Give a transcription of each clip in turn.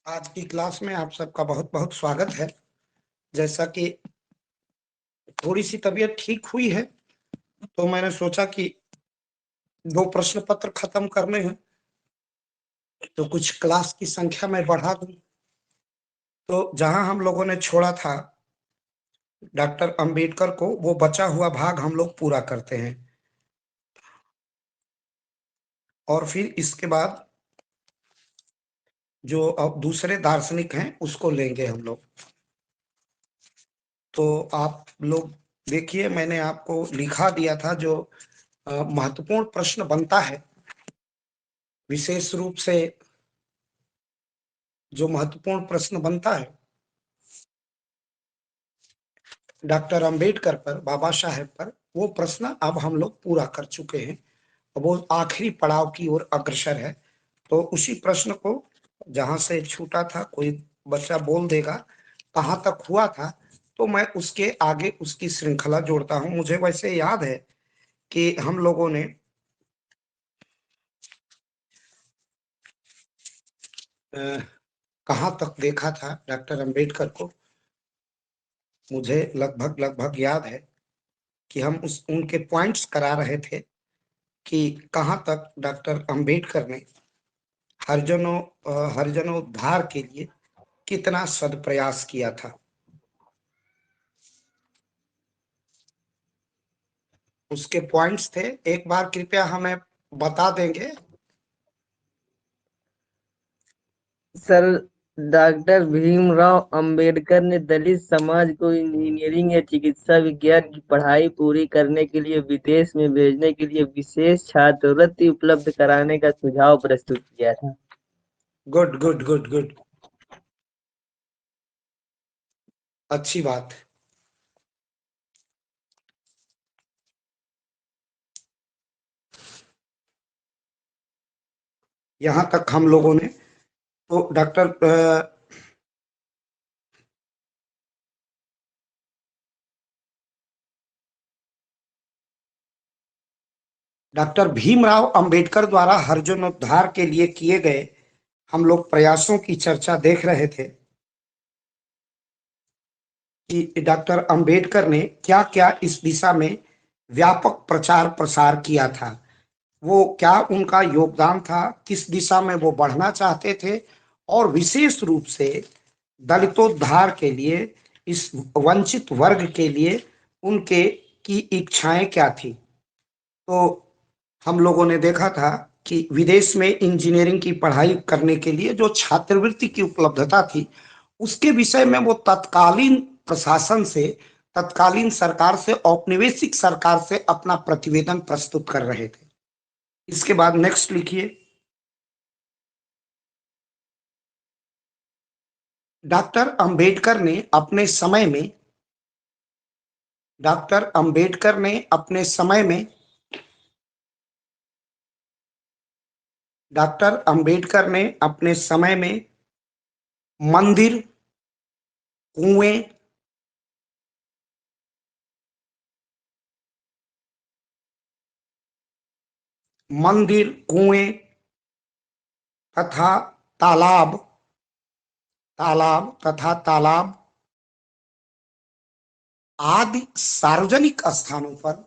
आज की क्लास में आप सबका बहुत बहुत स्वागत है। जैसा कि थोड़ी सी तबीयत ठीक हुई है तो मैंने सोचा कि 2 प्रश्न पत्र खत्म करने हैं तो कुछ क्लास की संख्या में बढ़ा दूं। तो जहां हम लोगों ने छोड़ा था डॉक्टर अंबेडकर को, वो बचा हुआ भाग हम लोग पूरा करते हैं और फिर इसके बाद जो अब दूसरे दार्शनिक हैं उसको लेंगे हम लोग। तो आप लोग देखिए, मैंने आपको लिखा दिया था जो महत्वपूर्ण प्रश्न बनता है, विशेष रूप से जो महत्वपूर्ण प्रश्न बनता है डॉक्टर अंबेडकर पर, बाबा साहेब पर, वो प्रश्न अब हम लोग पूरा कर चुके हैं। अब वो आखिरी पड़ाव की ओर अग्रसर है। तो उसी प्रश्न को जहां से छूटा था, कोई बच्चा बोल देगा कहाँ तक हुआ था, तो मैं उसके आगे उसकी श्रृंखला जोड़ता हूं। मुझे वैसे याद है कि हम लोगों ने कहाँ तक देखा था डॉक्टर अंबेडकर को। मुझे लगभग लगभग याद है कि हम उस उनके पॉइंट्स करा रहे थे कि कहाँ तक डॉक्टर अंबेडकर ने हरिजनों हरिजनोद्धार के लिए कितना सदप्रयास किया था। उसके पॉइंट्स थे, एक बार कृपया हमें बता देंगे। सर, डॉक्टर भीमराव अंबेडकर ने दलित समाज को इंजीनियरिंग या चिकित्सा विज्ञान की पढ़ाई पूरी करने के लिए विदेश में भेजने के लिए विशेष छात्रवृत्ति उपलब्ध कराने का सुझाव प्रस्तुत किया था। गुड गुड गुड गुड, अच्छी बात। यहाँ तक हम लोगों ने तो डॉक्टर भीमराव अंबेडकर द्वारा हरिजनोद्धार के लिए किए गए हम लोग प्रयासों की चर्चा देख रहे थे कि डॉक्टर अंबेडकर ने क्या क्या इस दिशा में व्यापक प्रचार प्रसार किया था, वो क्या उनका योगदान था, किस दिशा में वो बढ़ना चाहते थे, और विशेष रूप से दलितोद्धार के लिए, इस वंचित वर्ग के लिए उनके की इच्छाएं क्या थी। तो हम लोगों ने देखा था कि विदेश में इंजीनियरिंग की पढ़ाई करने के लिए जो छात्रवृत्ति की उपलब्धता थी, उसके विषय में वो तत्कालीन प्रशासन से, तत्कालीन सरकार से, औपनिवेशिक सरकार से अपना प्रतिवेदन प्रस्तुत कर रहे थे। इसके बाद नेक्स्ट लिखिए। डॉक्टर अंबेडकर ने अपने समय में डॉक्टर अंबेडकर ने अपने समय में डॉक्टर अंबेडकर ने अपने समय में मंदिर, कुएं, मंदिर, कुएं तथा तालाब तालाब आदि सार्वजनिक स्थानों पर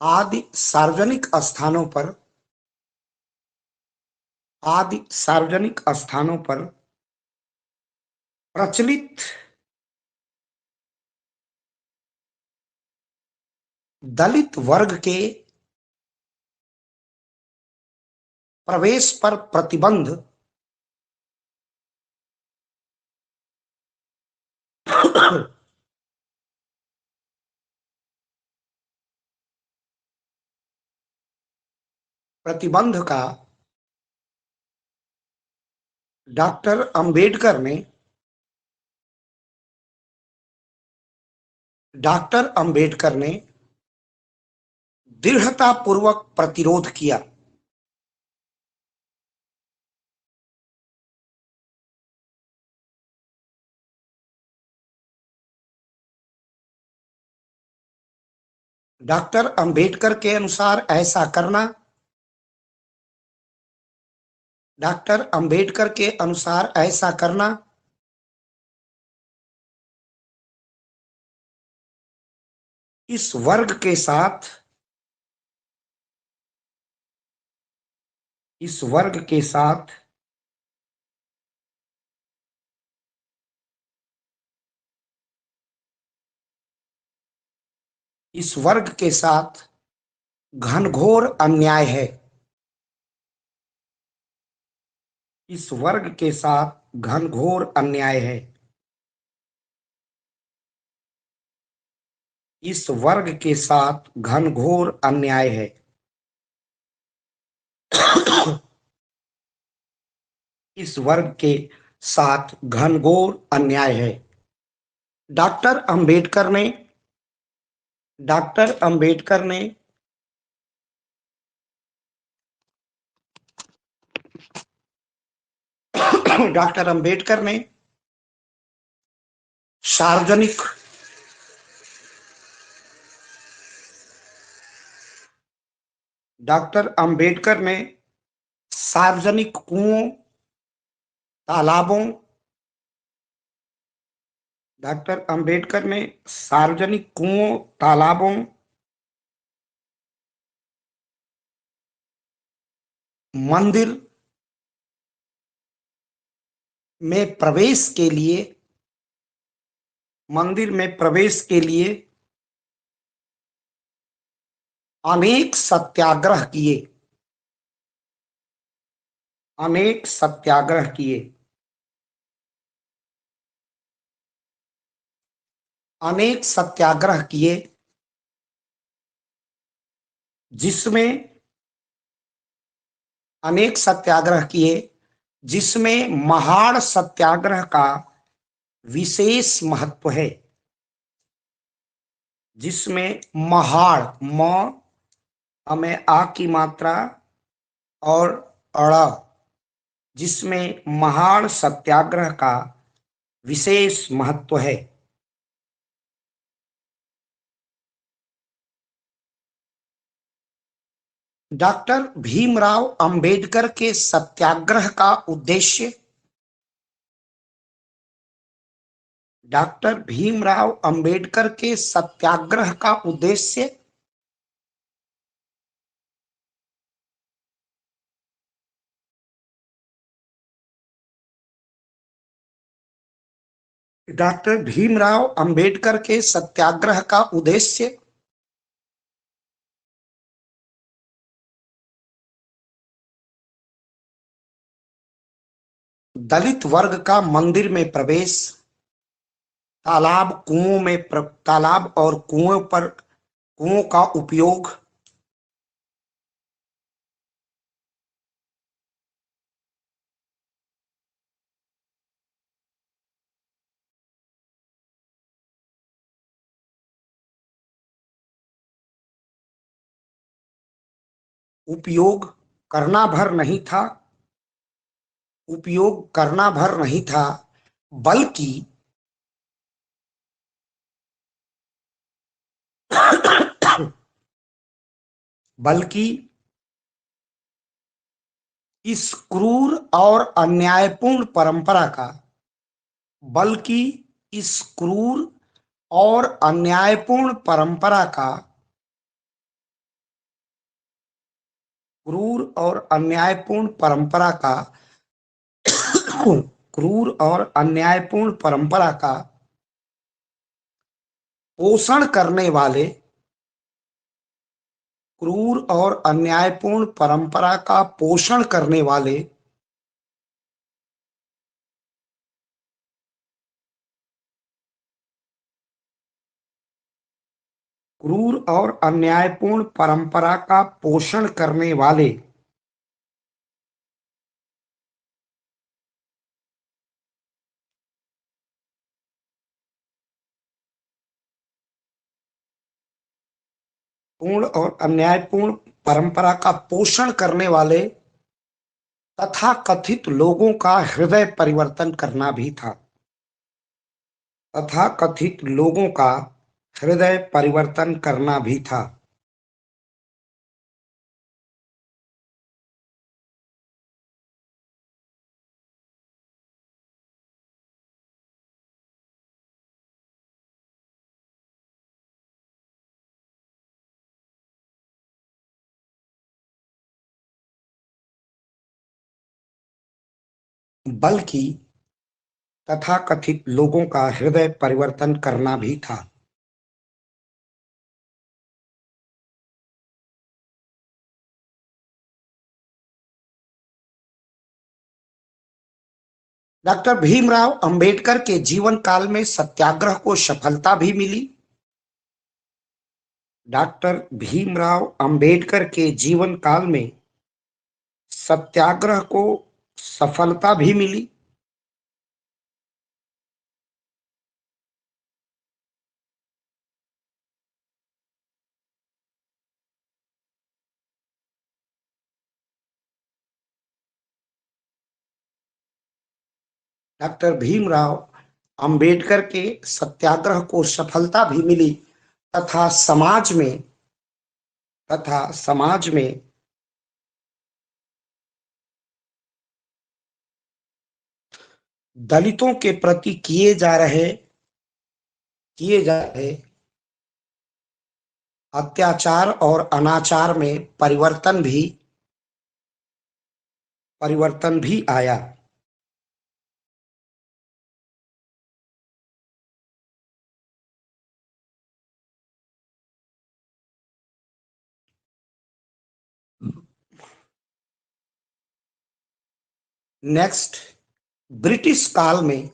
आदि सार्वजनिक स्थानों पर आदि सार्वजनिक स्थानों पर प्रचलित दलित वर्ग के प्रवेश पर प्रतिबंध प्रतिबंध का डॉक्टर अंबेडकर ने डॉक्टर अंबेडकर ने दृढ़तापूर्वक प्रतिरोध किया। डॉक्टर अंबेडकर के अनुसार ऐसा करना डॉक्टर अंबेडकर के अनुसार ऐसा करना इस वर्ग के साथ इस वर्ग के साथ इस वर्ग के साथ घनघोर अन्याय है। इस वर्ग के साथ घनघोर अन्याय है। इस वर्ग के साथ घनघोर अन्याय है। इस वर्ग के साथ घनघोर अन्याय है। डॉक्टर अंबेडकर ने डॉक्टर अंबेडकर ने डॉक्टर अंबेडकर ने सार्वजनिक डॉक्टर अंबेडकर ने सार्वजनिक कुओं, तालाबों डॉक्टर अंबेडकर ने सार्वजनिक कुओं, तालाबों, मंदिर में प्रवेश के लिए मंदिर में प्रवेश के लिए अनेक सत्याग्रह किए। अनेक सत्याग्रह किए। अनेक सत्याग्रह किए जिसमें अनेक सत्याग्रह किए जिसमें महाड़ सत्याग्रह का विशेष महत्व है। जिसमें महाड़ म हमें आ की मात्रा और अड़ जिसमें महाड़ सत्याग्रह का विशेष महत्व है। डॉक्टर भीमराव अंबेडकर के सत्याग्रह का उद्देश्य डॉक्टर भीमराव अंबेडकर के सत्याग्रह का उद्देश्य डॉक्टर भीमराव अंबेडकर के सत्याग्रह का उद्देश्य दलित वर्ग का मंदिर में प्रवेश, तालाब और कुओं का उपयोग करना भर नहीं था। उपयोग करना भर नहीं था बल्कि बल्कि इस क्रूर और अन्यायपूर्ण परंपरा का बल्कि इस क्रूर और अन्यायपूर्ण परंपरा का क्रूर और अन्यायपूर्ण परंपरा का क्रूर और अन्यायपूर्ण परंपरा का पोषण करने वाले क्रूर और अन्यायपूर्ण परंपरा का पोषण करने वाले क्रूर और अन्यायपूर्ण परंपरा का पोषण करने वाले पूर्ण और अन्यायपूर्ण परंपरा का पोषण करने वाले तथा कथित लोगों का हृदय परिवर्तन करना भी था। तथा कथित लोगों का हृदय परिवर्तन करना भी था। बल्कि तथाकथित लोगों का हृदय परिवर्तन करना भी था। डॉक्टर भीमराव अंबेडकर के जीवन काल में सत्याग्रह को सफलता भी मिली। डॉक्टर भीमराव अंबेडकर के जीवन काल में सत्याग्रह को सफलता भी मिली। डॉक्टर भीमराव अंबेडकर के सत्याग्रह को सफलता भी मिली तथा समाज में दलितों के प्रति किए जा रहे अत्याचार और अनाचार में परिवर्तन भी आया। नेक्स्ट, ब्रिटिश काल में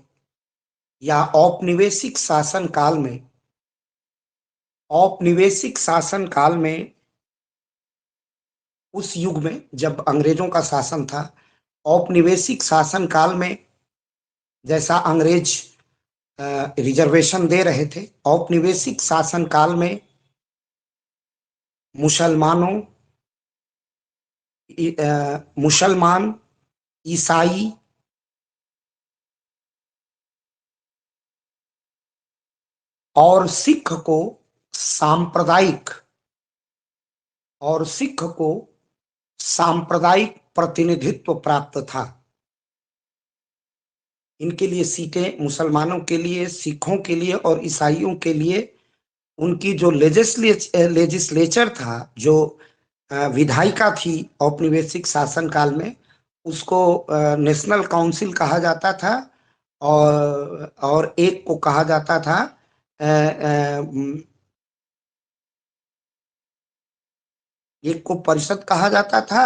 या औपनिवेशिक शासन काल में उस युग में जब अंग्रेजों का शासन था, औपनिवेशिक शासन काल में जैसा अंग्रेज रिजर्वेशन दे रहे थे, औपनिवेशिक शासन काल में मुसलमान, ईसाई और सिख को सांप्रदायिक प्रतिनिधित्व प्राप्त था। इनके लिए सीटें मुसलमानों के लिए, सिखों के लिए और ईसाइयों के लिए उनकी जो लेजिस्लेचर था, जो विधायिका थी औपनिवेशिक शासन काल में, उसको नेशनल काउंसिल कहा जाता था और एक को कहा जाता था एक को परिषद कहा जाता था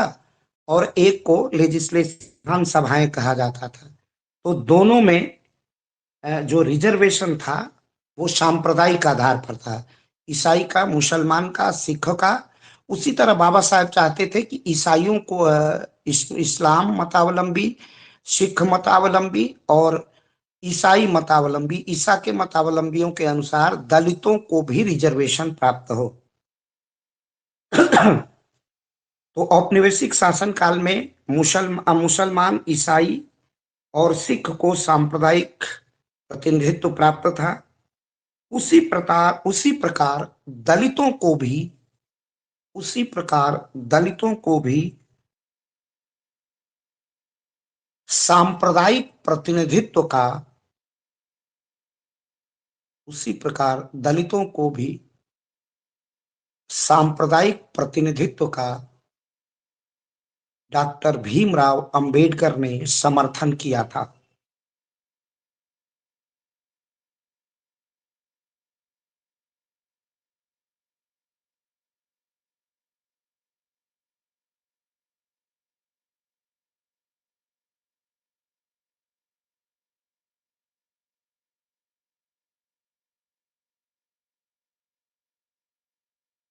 और एक को लेजिस्लेटिव सभाएं कहा जाता था। तो दोनों में जो रिजर्वेशन था वो सांप्रदायिक आधार पर था, ईसाई का, मुसलमान का, सिख का। उसी तरह बाबा साहब चाहते थे कि ईसाइयों को इस्लाम मतावलंबी, सिख मतावलंबी और ईसाई मतावलंबी, ईसा के मतावलंबियों के अनुसार दलितों को भी रिजर्वेशन प्राप्त हो। तो औपनिवेशिक शासन काल में मुसलमान, ईसाई और सिख को सांप्रदायिक प्रतिनिधित्व प्राप्त था। उसी प्रकार दलितों को भी सांप्रदायिक प्रतिनिधित्व का डॉक्टर भीमराव अंबेडकर ने समर्थन किया था।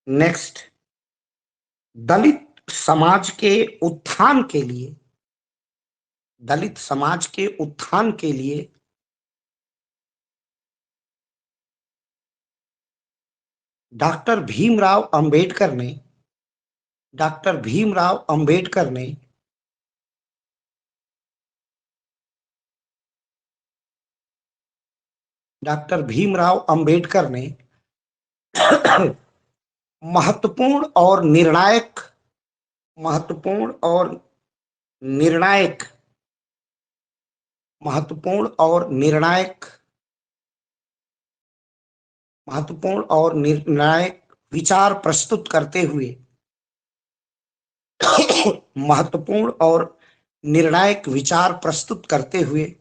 नेक्स्ट, दलित समाज के उत्थान के लिए डॉक्टर भीमराव अंबेडकर ने महत्वपूर्ण और निर्णायक विचार प्रस्तुत करते हुए महत्वपूर्ण और निर्णायक विचार प्रस्तुत करते हुए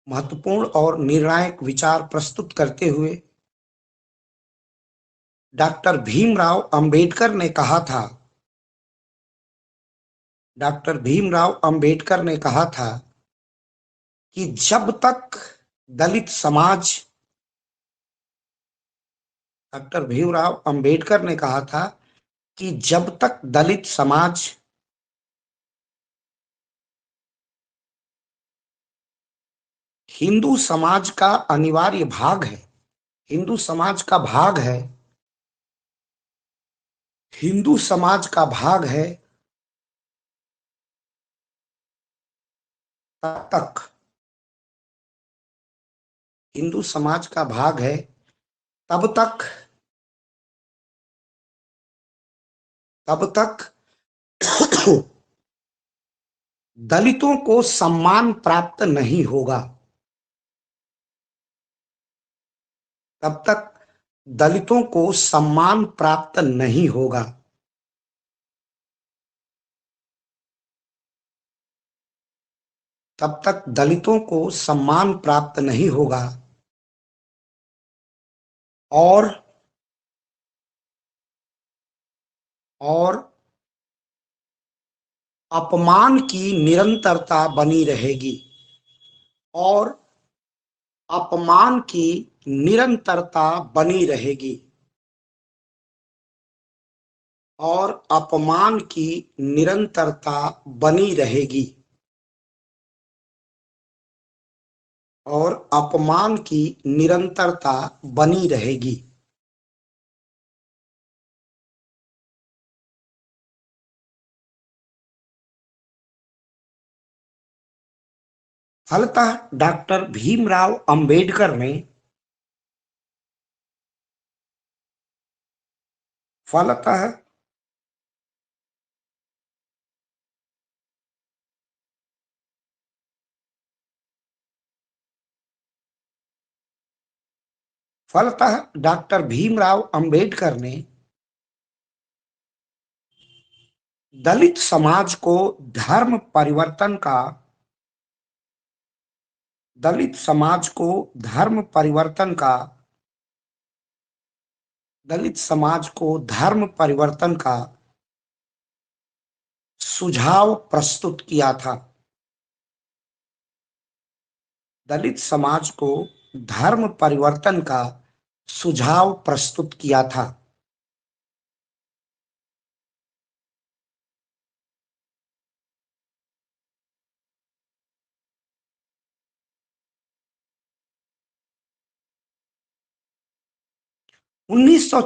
महत्वपूर्ण और निर्णायक विचार प्रस्तुत करते हुए डॉक्टर भीमराव अंबेडकर ने कहा था, डॉक्टर भीमराव अंबेडकर ने कहा था कि जब तक दलित समाज, डॉक्टर भीमराव अंबेडकर ने कहा था कि जब तक दलित समाज हिंदू समाज का अनिवार्य भाग है, हिंदू समाज का भाग है, हिंदू समाज का भाग है, तब तक हिंदू समाज का भाग है, तब तक दलितों को सम्मान प्राप्त नहीं होगा, तब तक दलितों को सम्मान प्राप्त नहीं होगा। तब तक दलितों को सम्मान प्राप्त नहीं होगा और अपमान की निरंतरता बनी रहेगी, और अपमान की निरंतरता बनी रहेगी, और अपमान की निरंतरता बनी रहेगी, और अपमान की निरंतरता बनी रहेगी। फलतः डॉक्टर भीमराव अंबेडकर ने फलतः फलतः डॉक्टर भीमराव अंबेडकर ने दलित समाज को धर्म परिवर्तन का दलित समाज को धर्म परिवर्तन का दलित समाज को धर्म परिवर्तन का सुझाव प्रस्तुत किया था। दलित समाज को धर्म परिवर्तन का सुझाव प्रस्तुत किया था। उन्नीस सौ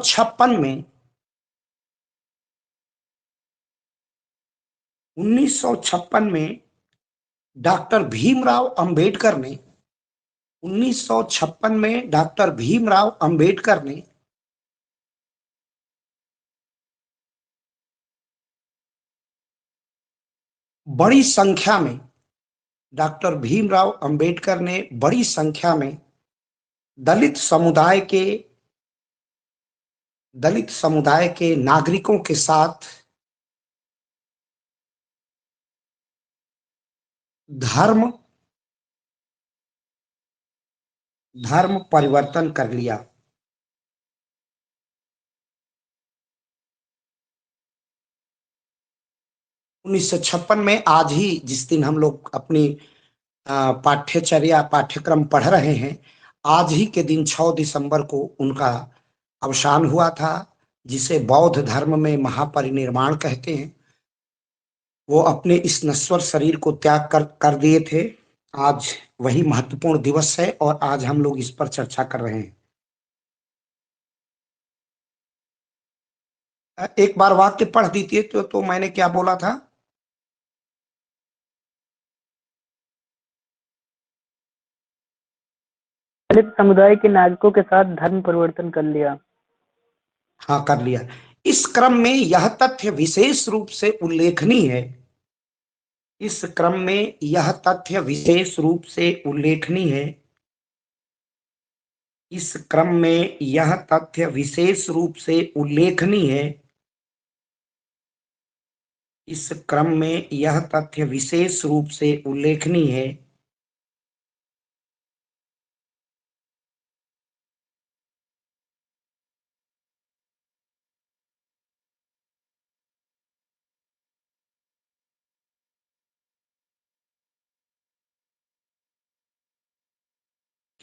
छप्पन में डॉक्टर भीमराव अंबेडकर ने 1956 में डॉक्टर भीमराव अंबेडकर ने बड़ी संख्या में डॉक्टर भीमराव अंबेडकर ने बड़ी संख्या में दलित समुदाय के नागरिकों के साथ धर्म परिवर्तन कर लिया। 1956 में, आज ही जिस दिन हम लोग अपनी पाठ्यक्रम पढ़ रहे हैं, आज ही के दिन 6 दिसंबर को उनका अवसान हुआ था, जिसे बौद्ध धर्म में महापरिनिर्वाण कहते हैं। वो अपने इस नश्वर शरीर को त्याग कर दिए थे। आज वही महत्वपूर्ण दिवस है और आज हम लोग इस पर चर्चा कर रहे हैं। एक बार वाक्य पढ़ दीजिए तो मैंने क्या बोला था? दलित समुदाय के नागरिकों के साथ धर्म परिवर्तन कर लिया। हाँ, कर लिया। इस क्रम में यह तथ्य विशेष रूप से उल्लेखनीय है, इस क्रम में यह तथ्य विशेष रूप से उल्लेखनीय है, इस क्रम में यह तथ्य विशेष रूप से उल्लेखनीय है इस क्रम में यह तथ्य विशेष रूप से उल्लेखनीय है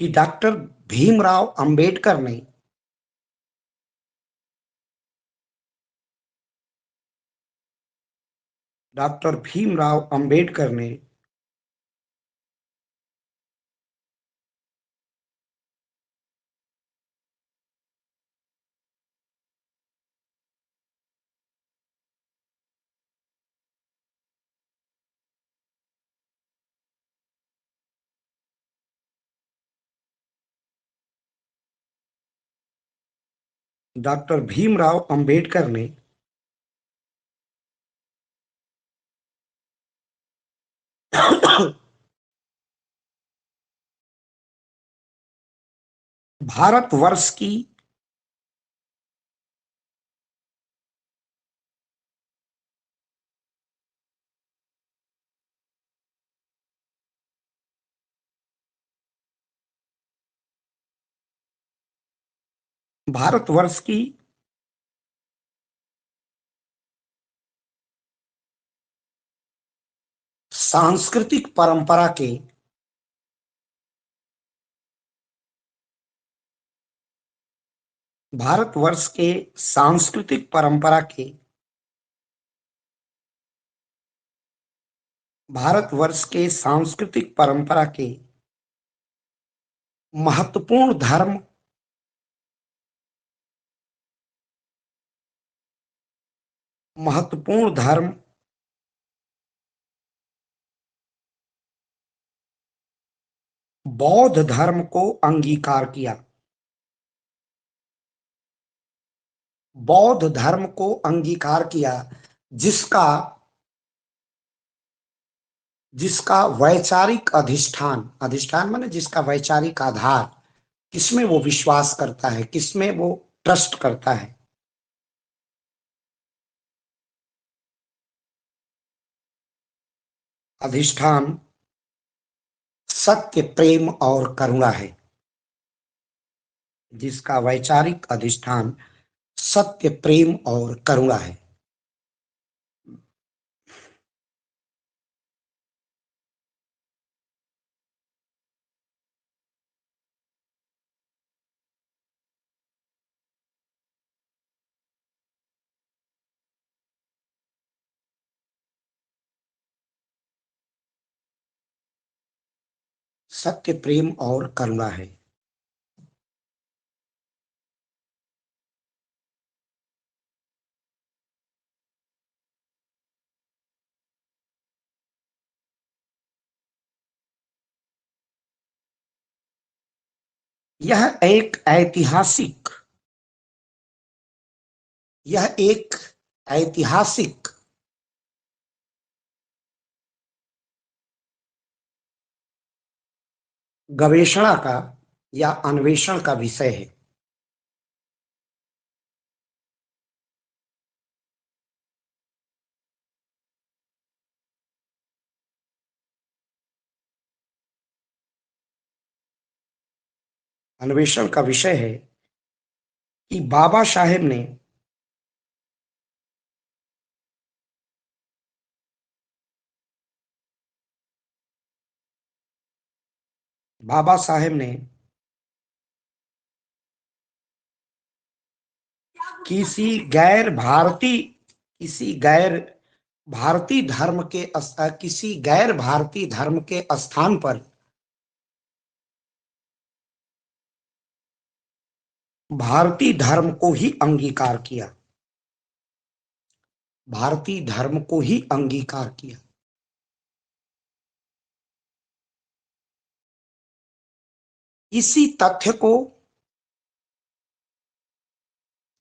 कि डॉक्टर भीमराव अंबेडकर ने डॉक्टर भीमराव अंबेडकर ने डॉक्टर भीमराव अंबेडकर ने भारतवर्ष की भारतवर्ष की सांस्कृतिक परंपरा के भारतवर्ष के सांस्कृतिक परंपरा के भारतवर्ष के सांस्कृतिक परंपरा के महत्वपूर्ण धर्म महत्वपूर्ण धर्म बौद्ध धर्म को अंगीकार किया बौद्ध धर्म को अंगीकार किया जिसका जिसका वैचारिक अधिष्ठान अधिष्ठान माने जिसका वैचारिक आधार किसमें वो विश्वास करता है किसमें वो ट्रस्ट करता है अधिष्ठान सत्य प्रेम और करुणा है जिसका वैचारिक अधिष्ठान सत्य प्रेम और करुणा है सत्य प्रेम और करुणा है यह एक ऐतिहासिक यह एक ऐतिहासिक गवेषणा का या अन्वेषण का विषय है अन्वेषण का विषय है कि बाबा साहेब ने किसी गैर भारतीय किसी गैर भारतीय धर्म के किसी गैर भारतीय धर्म के स्थान पर भारतीय धर्म को ही अंगीकार किया भारतीय धर्म को ही अंगीकार किया इसी तथ्य को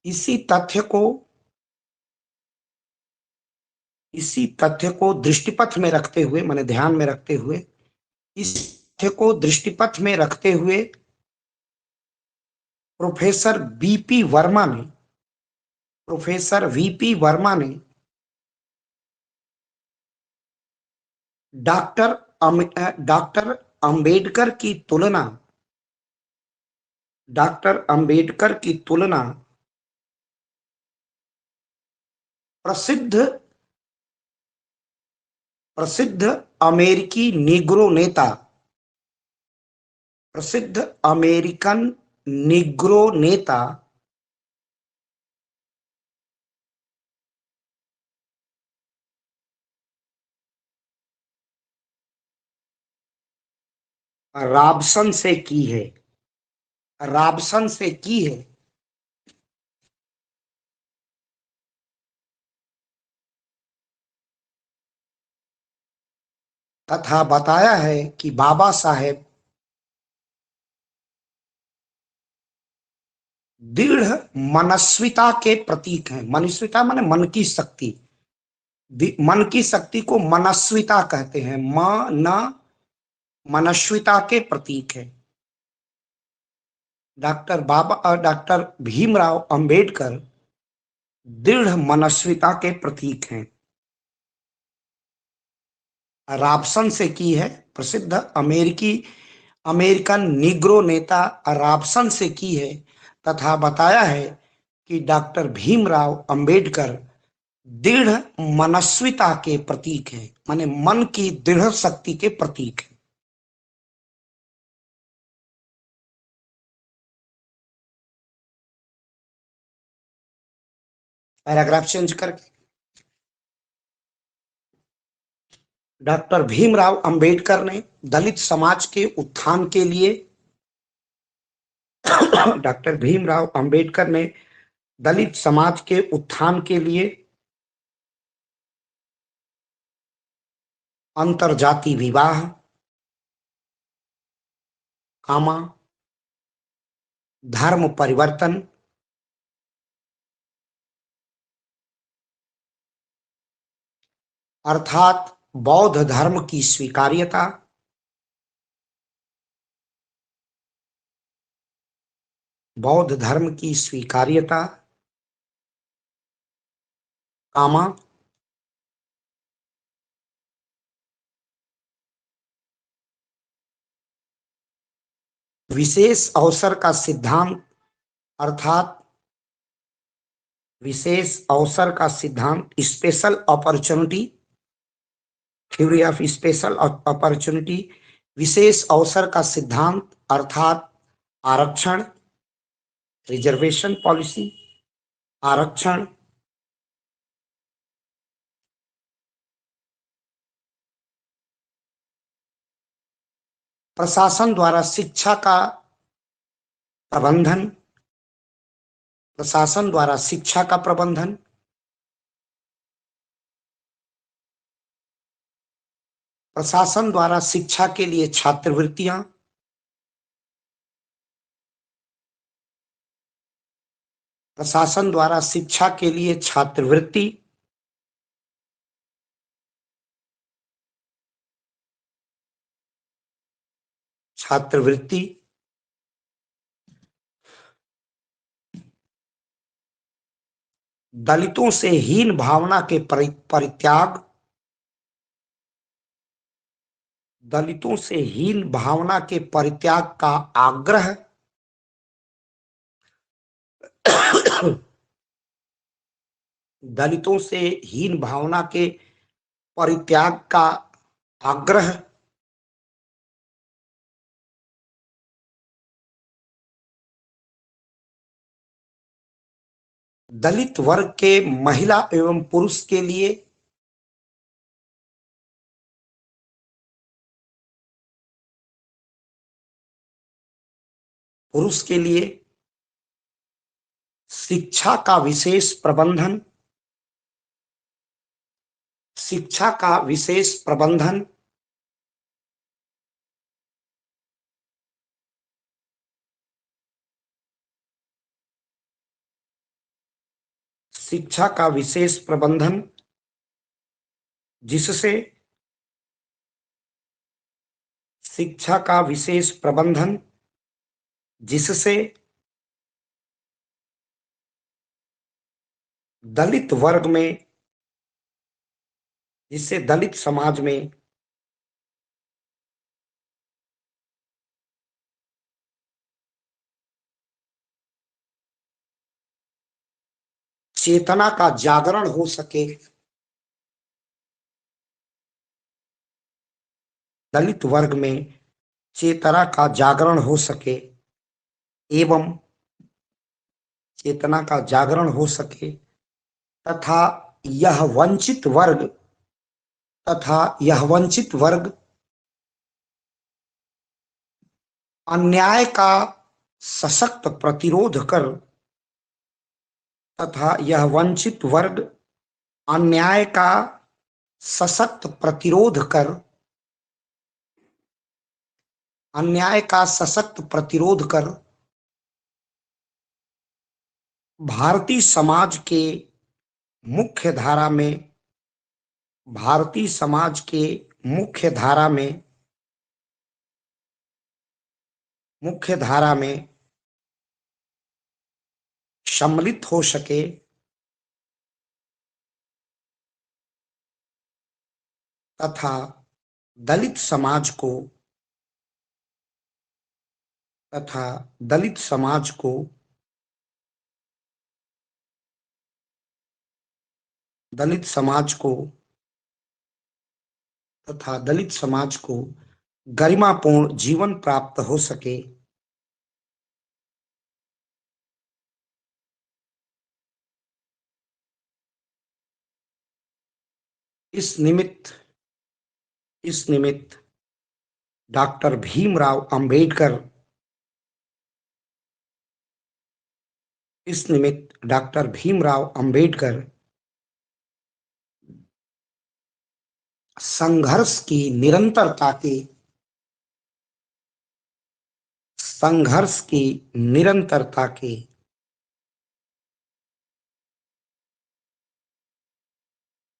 इसी तथ्य को इसी तथ्य को दृष्टिपथ में रखते हुए माने ध्यान में रखते हुए इस तथ्य को दृष्टिपथ में रखते हुए प्रोफेसर वीपी वर्मा ने डॉक्टर डॉक्टर अंबेडकर की तुलना डॉक्टर अंबेडकर की तुलना प्रसिद्ध प्रसिद्ध अमेरिकी निग्रो नेता प्रसिद्ध अमेरिकन निग्रो नेता रॉबसन से की है। रॉबसन से की है। तथा बताया है कि बाबा साहेब दृढ़ मनस्विता के प्रतीक हैं। मनस्विता माने मन की शक्ति। मन की शक्ति को मनस्विता कहते हैं। मनस्विता के प्रतीक है। डॉक्टर भीमराव अंबेडकर दृढ़ मनस्विता के प्रतीक हैं। रॉबसन से की है। प्रसिद्ध अमेरिकन निग्रो नेता रॉबसन से की है। तथा बताया है कि डॉक्टर भीमराव अंबेडकर दृढ़ मनस्विता के प्रतीक है, माने मन की दृढ़ शक्ति के प्रतीक है। पैराग्राफ चेंज करके डॉक्टर भीमराव अंबेडकर ने दलित समाज के उत्थान के लिए डॉक्टर भीमराव अंबेडकर ने दलित समाज के उत्थान के लिए अंतरजाति विवाह, कामा, धर्म परिवर्तन, अर्थात बौद्ध धर्म की स्वीकार्यता, बौद्ध धर्म की स्वीकार्यता, कामा, विशेष अवसर का सिद्धांत, अर्थात विशेष अवसर का सिद्धांत, special opportunity, theory of special opportunity, विशेष अवसर का सिद्धांत अर्थात आरक्षण, रिजर्वेशन पॉलिसी, आरक्षण, प्रशासन द्वारा शिक्षा का प्रबंधन, प्रशासन द्वारा शिक्षा का प्रबंधन, प्रशासन द्वारा शिक्षा के लिए छात्रवृत्तियां, प्रशासन द्वारा शिक्षा के लिए छात्रवृत्ति, छात्रवृत्ति, दलितों से हीन भावना के परित्याग, दलितों से हीन भावना के परित्याग का आग्रह, दलितों से हीन भावना के परित्याग का आग्रह, दलित वर्ग के महिला एवं पुरुष के लिए शिक्षा का विशेष प्रबंधन, शिक्षा का विशेष प्रबंधन, शिक्षा का विशेष प्रबंधन जिससे शिक्षा का विशेष प्रबंधन जिससे दलित वर्ग में, जिससे दलित समाज में चेतना का जागरण हो सके, दलित वर्ग में चेतना का जागरण हो सके एवं चेतना का जागरण हो सके तथा यह वंचित वर्ग अन्याय का सशक्त प्रतिरोध कर तथा यह वंचित वर्ग अन्याय का सशक्त प्रतिरोध कर भारतीय समाज के मुख्य धारा में सम्मिलित हो सके तथा दलित समाज को गरिमापूर्ण जीवन प्राप्त हो सके। इस निमित्त डॉक्टर भीमराव अंबेडकर संघर्ष की निरंतरता के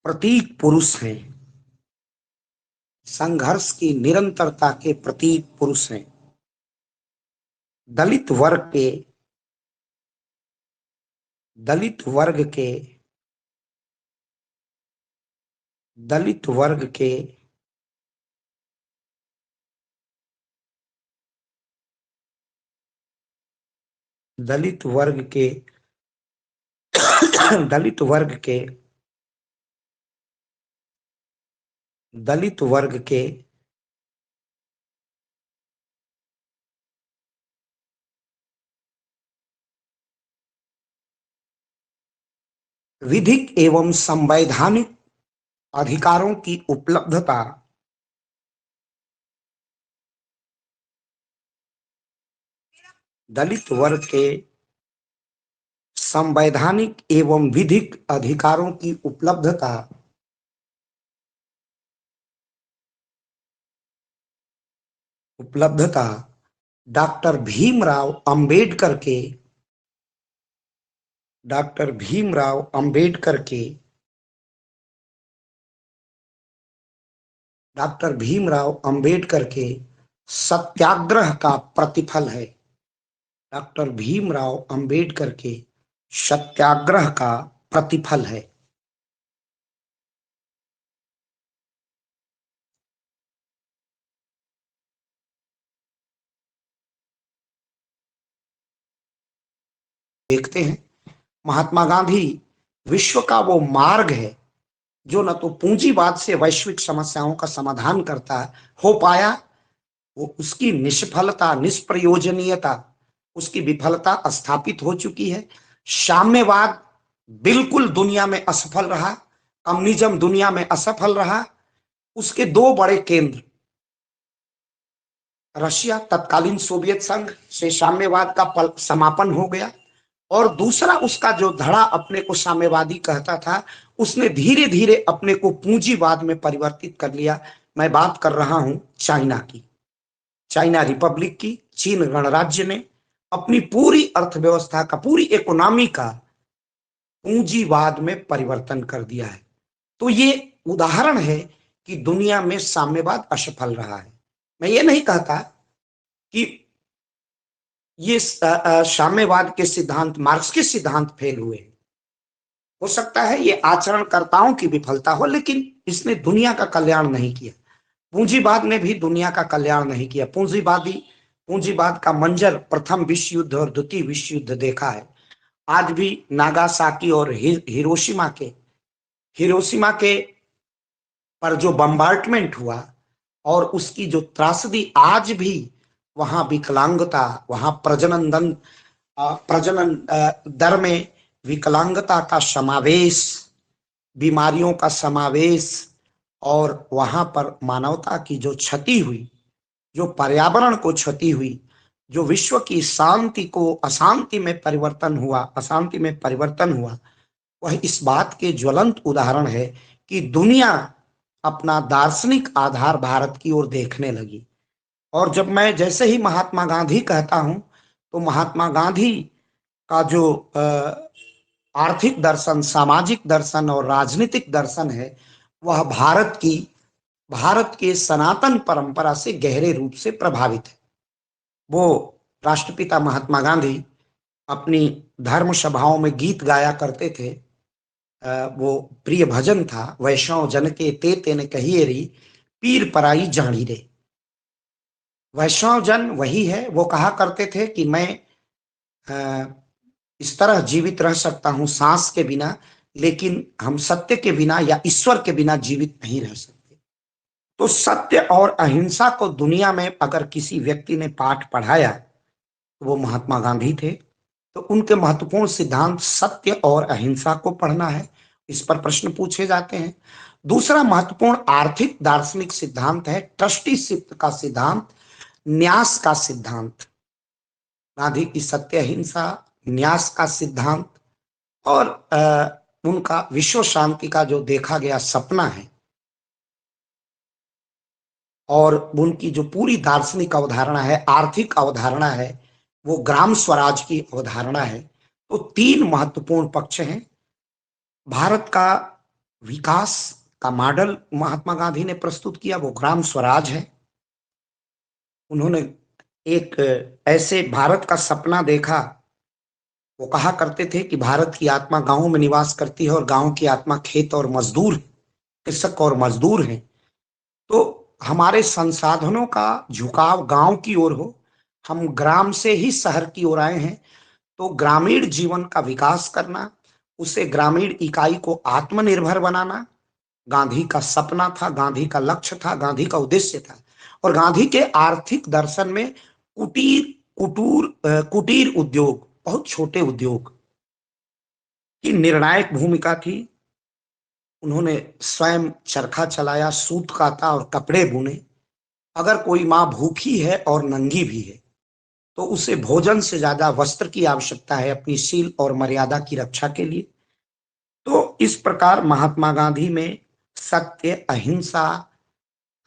प्रतीक पुरुष हैं। संघर्ष की निरंतरता के प्रतीक पुरुष हैं। दलित वर्ग के विधिक एवं संवैधानिक अधिकारों की उपलब्धता दलित वर्ग के संवैधानिक एवं विधिक अधिकारों की उपलब्धता डॉक्टर भीमराव अंबेडकर के सत्याग्रह का प्रतिफल है। डॉक्टर भीमराव अंबेडकर के सत्याग्रह का प्रतिफल है। देखते हैं, महात्मा गांधी विश्व का वो मार्ग है जो न तो पूंजीवाद से वैश्विक समस्याओं का समाधान करता हो पाया, वो उसकी निष्फलता, निष्प्रयोजनीयता, उसकी विफलता स्थापित हो चुकी है। साम्यवाद बिल्कुल दुनिया में असफल रहा, कम्युनिज्म दुनिया में असफल रहा। उसके दो बड़े केंद्र, रशिया तत्कालीन सोवियत संघ से साम्यवाद का समापन हो गया, और दूसरा उसका जो धड़ा अपने को साम्यवादी कहता था, उसने धीरे धीरे अपने को पूंजीवाद में परिवर्तित कर लिया। मैं बात कर रहा हूं चाइना की, चाइना रिपब्लिक की। चीन गणराज्य ने अपनी पूरी अर्थव्यवस्था का, पूरी इकोनॉमी का पूंजीवाद में परिवर्तन कर दिया है। तो ये उदाहरण है कि दुनिया में साम्यवाद असफल रहा है। मैं ये नहीं कहता कि ये साम्यवाद के सिद्धांत, मार्क्स के सिद्धांत फेल हुए। हो सकता है ये आचरणकर्ताओं की विफलता हो, लेकिन इसने दुनिया का कल्याण नहीं किया। पूंजीवाद ने भी दुनिया का कल्याण नहीं किया। पूंजीवाद का मंजर प्रथम विश्व युद्ध और द्वितीय विश्व युद्ध देखा है, आज भी नागासाकी और हिरोशिमा के पर जो बम्बार्टमेंट हुआ और उसकी जो त्रासदी, आज भी वहां विकलांगता, वहां प्रजनन दर में विकलांगता का समावेश, बीमारियों का समावेश, और वहां पर मानवता की जो क्षति हुई, जो पर्यावरण को क्षति हुई, जो विश्व की शांति को अशांति में परिवर्तन हुआ, वह इस बात के ज्वलंत उदाहरण है कि दुनिया अपना दार्शनिक आधार भारत की ओर देखने लगी। और जब मैं जैसे ही महात्मा गांधी कहता हूं, तो महात्मा गांधी का जो आर्थिक दर्शन, सामाजिक दर्शन और राजनीतिक दर्शन है, वह भारत के सनातन परंपरा से गहरे रूप से प्रभावित है। वो राष्ट्रपिता महात्मा गांधी अपनी धर्म सभाओं में गीत गाया करते थे। वो प्रिय भजन था, वैष्णव जन के ते तेने कहिए री, पीर पराई जानी रे। वैष्णव जन वही है। वो कहा करते थे कि मैं इस तरह जीवित रह सकता हूं सांस के बिना, लेकिन हम सत्य के बिना या ईश्वर के बिना जीवित नहीं रह सकते। तो सत्य और अहिंसा को दुनिया में अगर किसी व्यक्ति ने पाठ पढ़ाया तो वो महात्मा गांधी थे। तो उनके महत्वपूर्ण सिद्धांत सत्य और अहिंसा को पढ़ना है, इस पर प्रश्न पूछे जाते हैं। दूसरा महत्वपूर्ण आर्थिक दार्शनिक सिद्धांत है ट्रस्टीशिप का सिद्धांत, न्यास का सिद्धांत। गांधी की सत्य अहिंसा, न्यास का सिद्धांत और उनका विश्व शांति का जो देखा गया सपना है, और उनकी जो पूरी दार्शनिक अवधारणा है, आर्थिक अवधारणा है, वो ग्राम स्वराज की अवधारणा है। तो तीन महत्वपूर्ण पक्ष हैं। भारत का विकास का मॉडल महात्मा गांधी ने प्रस्तुत किया, वो ग्राम स्वराज है। उन्होंने एक ऐसे भारत का सपना देखा। वो कहा करते थे कि भारत की आत्मा गांवों में निवास करती है और गांव की आत्मा खेत और मजदूर, कृषक और मजदूर है। तो हमारे संसाधनों का झुकाव गांव की ओर हो, हम ग्राम से ही शहर की ओर आए हैं। तो ग्रामीण जीवन का विकास करना, उसे ग्रामीण इकाई को आत्मनिर्भर बनाना गांधी का सपना था, गांधी का लक्ष्य था, गांधी का उद्देश्य था। और गांधी के आर्थिक दर्शन में कुटीर उद्योग, बहुत छोटे उद्योग की निर्णायक भूमिका थी। उन्होंने स्वयं चरखा चलाया, सूत काता और कपड़े बुने। अगर कोई माँ भूखी है और नंगी भी है तो उसे भोजन से ज्यादा वस्त्र की आवश्यकता है अपनी शील और मर्यादा की रक्षा के लिए। तो इस प्रकार महात्मा गांधी में सत्य, अहिंसा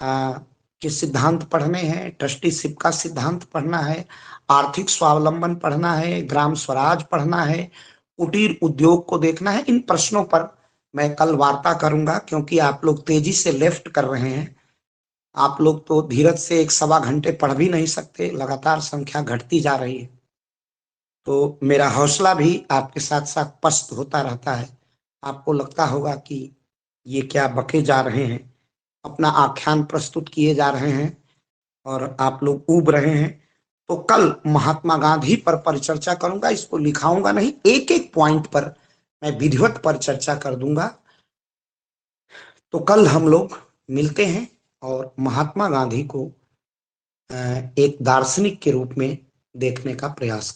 के सिद्धांत पढ़ने हैं, ट्रस्टीशिप का सिद्धांत पढ़ना है, आर्थिक स्वावलंबन पढ़ना है, ग्राम स्वराज पढ़ना है, कुटीर उद्योग को देखना है। इन प्रश्नों पर मैं कल वार्ता करूंगा, क्योंकि आप लोग तेजी से लेफ्ट कर रहे हैं। आप लोग तो धीरज से 1-1.25 घंटे पढ़ भी नहीं सकते, लगातार संख्या घटती जा रही है। तो मेरा हौसला भी आपके साथ साथ पस्त होता रहता है। आपको लगता होगा कि ये क्या बके जा रहे हैं, अपना आख्यान प्रस्तुत किए जा रहे हैं और आप लोग ऊब रहे हैं। तो कल महात्मा गांधी पर परिचर्चा करूंगा, इसको लिखाऊंगा नहीं, एक एक पॉइंट पर मैं विधिवत पर चर्चा कर दूंगा। तो कल हम लोग मिलते हैं और महात्मा गांधी को एक दार्शनिक के रूप में देखने का प्रयास कर